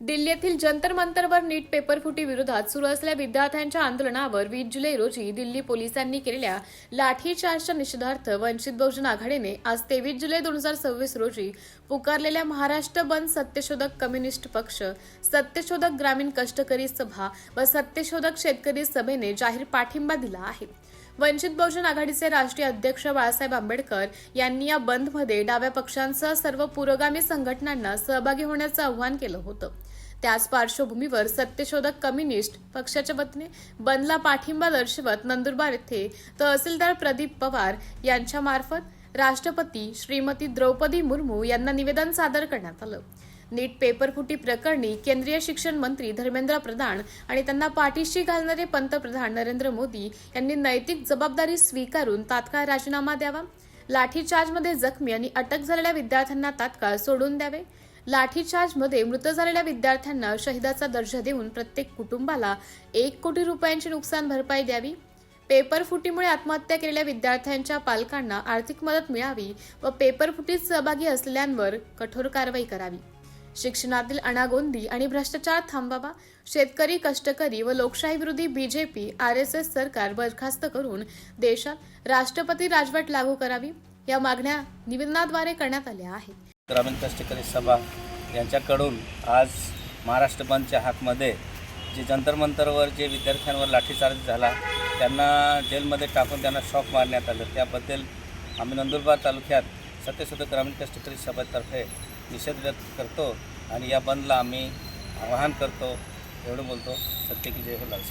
दिल्ली येथील जंतर मंतरवर नीट पेपरफुटी विरोधात सुरू असलेल्या विद्यार्थ्यांच्या आंदोलनावर 20 जुलै रोजी दिल्ली पोलिसांनी केलेल्या लाठीचार्जच्या निषेधार्थ वंचित बहुजन आघाडीने आज 23 जुलै 2026 रोजी पुकारलेल्या महाराष्ट्र बंद, सत्यशोधक कम्युनिस्ट पक्ष, सत्यशोधक ग्रामीण कष्टकरी सभा व सत्यशोधक शेतकरी सभेने जाहीर पाठिंबा दिला आहे। वंचित बहुजन आघाडीचे राष्ट्रीय अध्यक्ष बाळासाहेब आंबेडकर यांनी या बंदमध्ये डाव्या पक्षांसह सर्व पुरोगामी संघटनांना सहभागी होण्याचं आवाहन केलं होतं। त्याच पार्श्वभूमीवर सत्यशोधक कम्युनिस्ट पक्षाच्या वतीने बंदला पाठिंबा दर्शवत नंदुरबार येथे तहसीलदार प्रदीप पवार यांच्या मार्फत राष्ट्रपती श्रीमती द्रौपदी मुर्मू यांना निवेदन सादर करण्यात आलं। नीट पेपरफुटी प्रकरणी केंद्रीय शिक्षण मंत्री धर्मेंद्र प्रधान आणि त्यांना पाठीशी घालणारे पंतप्रधान नरेंद्र मोदी यांनी नैतिक जबाबदारी स्वीकारून तात्काळ राजीनामा द्यावा। लाठीचार्जमध्ये जखमी आणि अटक झालेल्या विद्यार्थ्यांना तात्काळ सोडून द्यावे। लाठीचार्जमध्ये मृत झालेल्या विद्यार्थ्यांना शहिदाचा दर्जा देऊन प्रत्येक कुटुंबाला 1 कोटी रुपयांची नुकसान भरपाई द्यावी। पेपरफुटीमुळे आत्महत्या केलेल्या विद्यार्थ्यांच्या पालकांना आर्थिक मदत मिळावी व पेपरफुटीत सहभागी असलेल्यांवर कठोर कारवाई करावी। शिक्षणातील अनागोंदी आणि भ्रष्टाचार थांबावा। शेतकरी, कष्टकरी व लोकशाही विरोधी बीजेपी, आरएसएस सरकार बरखास्त करून देशात राष्ट्रपती राजवट लागू करावी, या मागण्या निवेदनाद्वारे करण्यात आल्या आहेत। ग्रामीण कष्टकरी सभा यांच्याकडून आज महाराष्ट्र बंदच्या हाकमध्ये जे जंतर मंतरवर जे विद्यार्थ्यांवर लाठीचार्ज झाला, त्यांना जेलमध्ये टाकून त्यांना शॉक मारण्यात आलं, त्याबद्दल आम्ही नंदुरबार तालुक्यात सत्यशोधक ग्रामीण कष्टकरी सभेतर्फे निषेध व्यक्त करतो आणि या बंदला आम्ही आवाहन करतो। एवढं बोलतो। सत्य की जय हो। लाल